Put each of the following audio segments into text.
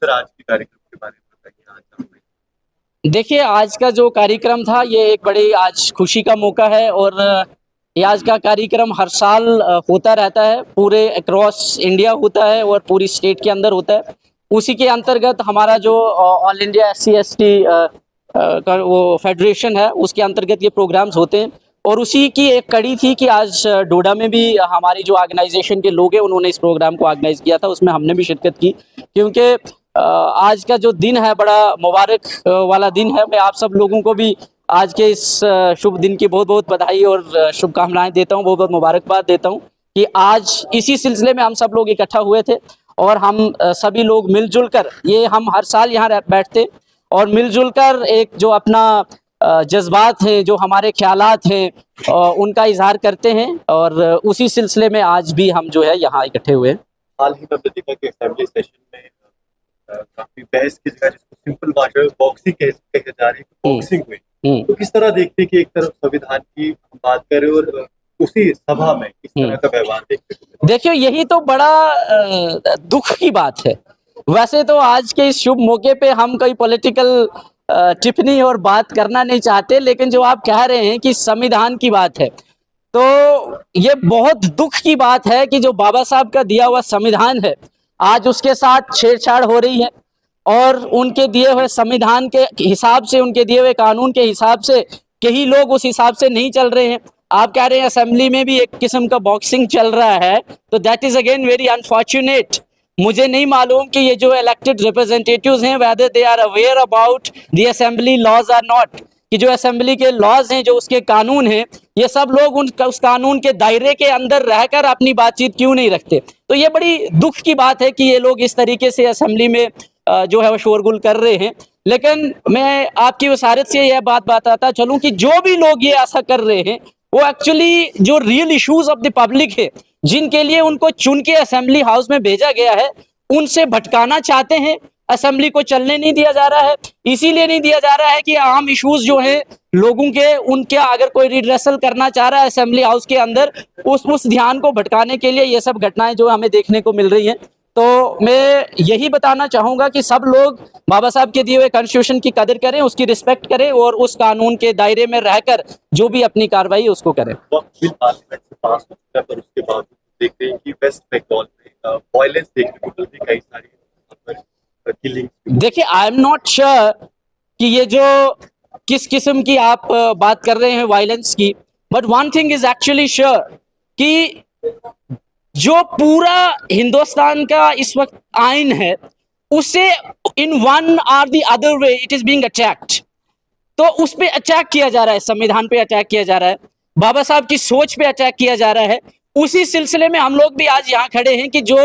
Sir आज के कार्यक्रम के बारे में बताइए आज आपने। देखिए, आज का जो कार्यक्रम था ये एक बड़ी आज खुशी का मौका है और ये आज का कार्यक्रम हर साल होता रहता है, पूरे अक्रॉस इंडिया होता है और पूरी स्टेट के अंदर होता है। उसी के अंतर्गत हमारा जो ऑल इंडिया SC/ST का वो फेडरेशन है, उसके अंतर्गत ये प्रोग्राम्स होते हैं और उसी की एक कड़ी थी कि आज डोडा में भी हमारी जो ऑर्गेनाइजेशन के लोग हैं उन्होंने इस प्रोग्राम को ऑर्गेनाइज किया था, उसमें हमने भी शिरकत की क्योंकि आज का जो दिन है बड़ा मुबारक वाला दिन है। मैं आप सब लोगों को भी आज के इस शुभ दिन की बहुत बहुत बधाई और शुभकामनाएं देता हूं, बहुत बहुत मुबारकबाद देता हूं कि आज इसी सिलसिले में हम सब लोग इकट्ठा हुए थे और हम सभी लोग मिलजुल कर, ये हम हर साल यहाँ बैठते और मिलजुल कर एक जो अपना जज्बात हैं, जो हमारे ख्यालात हैं उनका इजहार करते हैं और उसी सिलसिले में आज भी हम जो है यहाँ इकट्ठे हुए हैं। हाल ही में प्रतिभा के असेंबली सेशन में काफी बहस की जगह जिसको सिंपल भाषा में बॉक्सिंग कहे जा रही है, बॉक्सिंग हुई। तो किस तरह देखते हैं कि एक तरफ संविधान की हम बात करें और उसी सभा में किस तरह का व्यवहार देखते हैं? देखिए, यही तो बड़ा दुख की बात है। वैसे तो आज के इस शुभ मौके पे हम कोई पॉलिटिकल टिप्पणी और बात करना नहीं चाहते, लेकिन जो आप कह रहे हैं कि संविधान की बात है, तो ये बहुत दुख की बात है कि जो बाबा साहब का दिया हुआ संविधान है आज उसके साथ छेड़छाड़ हो रही है और उनके दिए हुए संविधान के हिसाब से, उनके दिए हुए कानून के हिसाब से कई लोग उस हिसाब से नहीं चल रहे हैं। आप कह रहे हैं असेंबली में भी एक किस्म का बॉक्सिंग चल रहा है, तो that is again very unfortunate. मुझे नहीं मालूम कि ये जो इलेक्टेड रिप्रेजेंटेटिव्स हैं whether they are aware about the assembly laws or not, कि जो असेंबली के लॉज हैं, जो उसके कानून हैं, ये सब लोग उस कानून के दायरे के अंदर रहकर अपनी बातचीत क्यों नहीं रखते। तो ये बड़ी दुख की बात है कि ये लोग इस तरीके से असेंबली में जो है वो शोरगुल कर रहे हैं। लेकिन मैं आपकी वसारत से यह बात बताता चलूं कि जो भी लोग ये ऐसा कर रहे हैं वो एक्चुअली जो real issues of the public है, जिनके लिए उनको चुन के असेंबली हाउस में भेजा गया है, उनसे भटकाना चाहते हैं। असेंबली को चलने नहीं दिया जा रहा है, इसीलिए नहीं दिया जा रहा है कि आम इश्यूज जो हैं लोगों के, उनके अगर कोई रिड्रेसल करना चाह रहा है असेंबली हाउस के अंदर, उस ध्यान को भटकाने के लिए ये सब घटनाएं जो हमें देखने को मिल रही हैं। तो मैं यही बताना चाहूंगा कि सब लोग बाबा साहब के दिए हुए कॉन्स्टिट्यूशन की कदर करें, उसकी रिस्पेक्ट करें और उस कानून के दायरे में रहकर जो भी अपनी कार्रवाई उसको करें। बिल पार्लियामेंट से पास हो चुका है, पर उसके बाद देख रहे हैं कि वेस्ट बंगाल में वायलेंस देखने को मिल रही है, कई सारी किलिंग। देखिए, आई एम नॉट श्योर कि ये जो किस किस्म की आप बात कर रहे हैं वायलेंस की, but one thing is actually sure कि जो पूरा हिंदुस्तान का इस वक्त आइन है उसे इन वन और the other way it is being attacked. तो उस पे अटैक किया जा रहा है, संविधान पे अटैक किया जा रहा है, बाबा साहब की सोच पे अटैक किया जा रहा है। उसी सिलसिले में हम लोग भी आज यहाँ खड़े हैं कि जो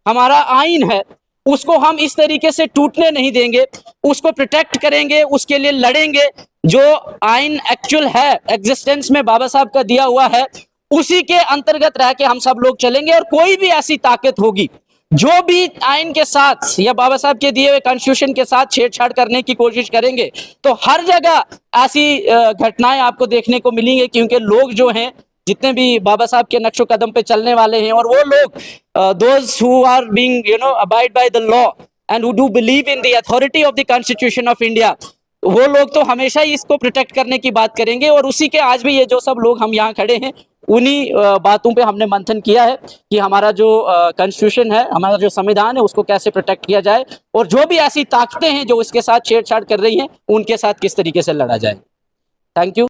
हमारा आइन है उसको हम इस तरीके से टूटने नहीं देंगे, उसको प्रोटेक्ट करेंगे, उसके लिए लड़ेंगे। जो आइन एक्चुअल है, एग्जिस्टेंस में बाबा साहब का दिया हुआ है, उसी के अंतर्गत रह के हम सब लोग चलेंगे। और कोई भी ऐसी ताकत होगी जो भी आइन के साथ या बाबा साहब के दिए हुए कॉन्स्टिट्यूशन के साथ छेड़छाड़ करने की कोशिश करेंगे, तो हर जगह ऐसी घटनाएं आपको देखने को मिलेंगी, क्योंकि लोग जो हैं, जितने भी बाबा साहब के नक्शो कदम पे चलने वाले हैं, और वो लोग those who are being abide by the law and who do believe in the authority of the constitution of India, वो लोग तो हमेशा ही इसको प्रोटेक्ट करने की बात करेंगे। और उसी के आज भी ये जो सब लोग हम यहाँ खड़े हैं, उन्हीं बातों पे हमने मंथन किया है कि हमारा जो कॉन्स्टिट्यूशन है, हमारा जो संविधान है, उसको कैसे प्रोटेक्ट किया जाए और जो भी ऐसी ताकतें हैं जो इसके साथ छेड़छाड़ कर रही हैं उनके साथ किस तरीके से लड़ा जाए। Thank you.